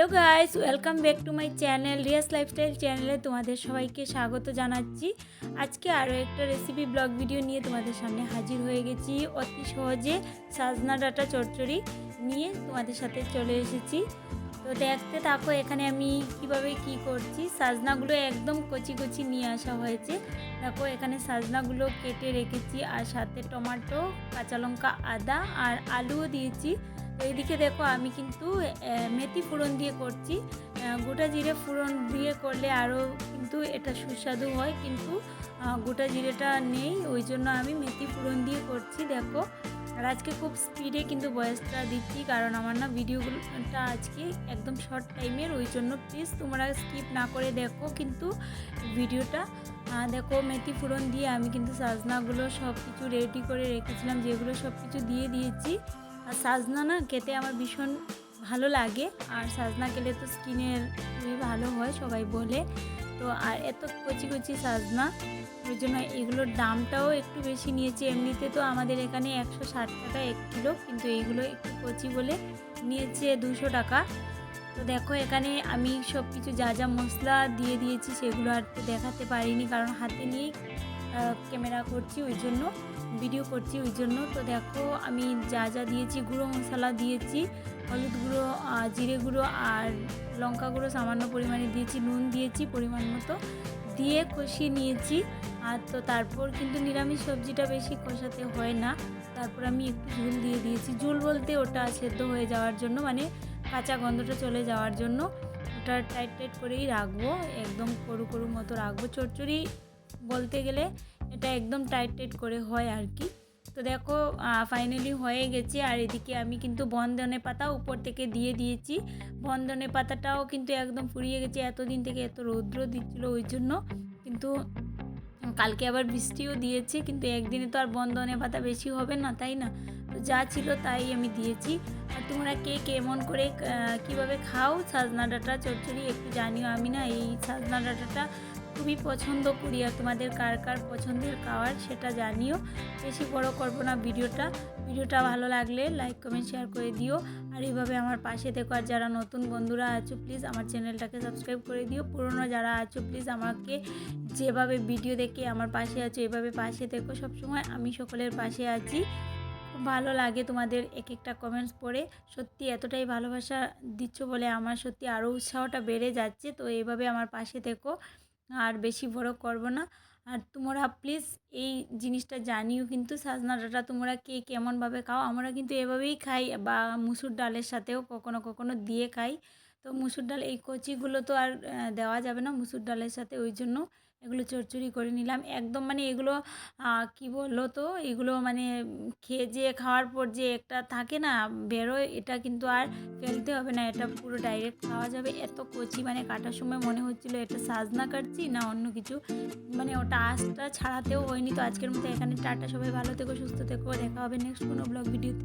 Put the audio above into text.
Hello guys, welcome back to my channel Riya's lifestyle চ্যানেলে তোমাদের সবাইকে স্বাগত জানাচ্ছি। আজকে আরও একটা রেসিপি ব্লগ ভিডিও নিয়ে তোমাদের সামনে হাজির হয়ে গেছি। অতি সহজে সাজনা ডাঁটা চচ্চড়ি নিয়ে তোমাদের সাথে চলে এসেছি। তো দেখতে থাকো এখানে আমি কিভাবে কি করছি। সাজনাগুলো একদম কচি কচি নিয়ে আসা হয়েছে। দেখো এখানে সাজনাগুলো কেটে রেখেছি, আর সাথে টমেটো, কাঁচা লঙ্কা, আদা আর আলুও দিয়েছি। তো এইদিকে দেখো আমি কিন্তু মেথি ফোড়ন দিয়ে করছি। গোটা জিরে ফোড়ন দিয়ে করলে আরও কিন্তু এটা সুস্বাদু হয়, কিন্তু গোটা জিরেটা নেই, ওই জন্য আমি মেথি ফোড়ন দিয়ে করছি। দেখো আর আজকে খুব স্পিডে কিন্তু ভয়েসটা দিচ্ছি, কারণ আমার না ভিডিওগুলোটা আজকে একদম শর্ট টাইমের, ওই জন্য প্লিজ তোমরা স্কিপ না করে দেখো কিন্তু ভিডিওটা। দেখো মেথি ফোড়ন দিয়ে আমি কিন্তু সাজনাগুলো সব কিছু রেডি করে রেখেছিলাম, যেগুলো সব কিছু দিয়ে দিয়েছি। আর সাজনা না খেতে আমার ভীষণ ভালো লাগে, আর সাজনা খেলে তো স্কিনের খুবই ভালো হয় সবাই বলে। তো আর এত কচি কচি সাজনা, ওই জন্য এগুলোর দামটাও একটু বেশি নিয়েছে। এমনিতে তো আমাদের এখানে 160 টাকা 1 কিলো, কিন্তু এইগুলো একটু কচি বলে নিয়েছে 200 টাকা। তো দেখো এখানে আমি সব কিছু যা যা মশলা দিয়ে দিয়েছি সেগুলো আর তো দেখাতে পারিনি, কারণ হাতে নিয়েই ক্যামেরা করছি, ওই জন্য ভিডিও করছি ওই জন্য। তো দেখো আমি যা যা দিয়েছি, গুঁড়ো মশলা দিয়েছি, হলুদ গুঁড়ো, জিরে গুঁড়ো আর লঙ্কা গুঁড়ো সামান্য পরিমাণে দিয়েছি, নুন দিয়েছি পরিমাণ মতো, দিয়ে কষিয়ে নিয়েছি। আর তো তারপর কিন্তু নিরামিষ সবজিটা বেশি কষাতে হয় না, তারপর আমি একটু ঝোল দিয়ে দিয়েছি। ঝোল বলতে ওটা সেদ্ধ হয়ে যাওয়ার জন্য, মানে কাঁচা গন্ধটা চলে যাওয়ার জন্য ওটা টাইট টাইট করেই রাখবো, একদম করু করু মতো রাখবো। চচ্চড়ি বলতে গেলে এটা একদম টাইট টাইট করে হয় আর কি। তো দেখো ফাইনালি হয়ে গেছে। আর এদিকে আমি কিন্তু বনধনে পাতা উপর থেকে দিয়ে দিয়েছি। বনধনে পাতাটাও কিন্তু একদম ফুরিয়ে গেছে, এতদিন থেকে এত রৌদ্র দিচ্ছিলো ওই জন্য। কিন্তু কালকে আবার বৃষ্টিও দিয়েছে, কিন্তু একদিনে তো আর বনধনে পাতা বেশি হবে না, তাই না? তো যা ছিল তাই আমি দিয়েছি। আর তোমরা কে কেমন করে কীভাবে খাও সাজনা ডাঁটা চচ্চড়ি একটু জানিও। আমি না এই সাজনা ডাঁটাটা খুবই পছন্দ করি, আর তোমাদের কার কার পছন্দের খাওয়ার সেটা জানিও। বেশি বড় করব না ভিডিওটা ভালো লাগলে লাইক কমেন্ট শেয়ার করে দিও, আর এইভাবে আমার পাশে থেকো। আর যারা নতুন বন্ধুরা আছো প্লিজ আমার চ্যানেলটাকে সাবস্ক্রাইব করে দিও। পুরনো যারা আছো প্লিজ আমাকে যেভাবে ভিডিও দেখে আমার পাশে আছো এভাবে পাশে থেকো সবসময়, আমি সকলের পাশে আছি। খুব ভালো লাগে তোমাদের এক একটা কমেন্টস পড়ে, সত্যি এতটাই ভালোবাসা দিচ্ছ বলে আমার সত্যি আরও উৎসাহটা বেড়ে যাচ্ছে। তো এইভাবে আমার পাশে থেকো, আর বেশি বড় করব না। আর তোমরা প্লিজ এই জিনিসটা জানিও কিন্তু সাজনা ডাঁটা তোমরা কে কেমনভাবে খাও। আমরা কিন্তু এভাবেই খাই, বা মুসুর ডালের সাথেও কখনো কখনো দিয়ে খাই। তো মুসুর ডাল এই কচিগুলো তো আর দেওয়া যাবে না মুসুর ডালের সাথে, ওই জন্য এগুলো চচ্চড়ি করে নিলাম একদম। মানে এগুলো কি বললো তো, এগুলো মানে খেয়ে যে খাওয়ার পর যে একটা থাকে না বেরোয়, এটা কিন্তু আর ফেলতে হবে না, এটা পুরো ডাইরেক্ট খাওয়া যাবে। এত কচি, মানে কাটার সময় মনে হচ্ছিলো এটা সাজনা কাটছি না অন্য কিছু, মানে ওটা আঁশটা ছাড়াতেও হয়নি। তো আজকের মতো এখানে টাটা, সবাই ভালো থেকো, সুস্থ থেকো, দেখা হবে নেক্সট কোনো ব্লগ ভিডিওতে।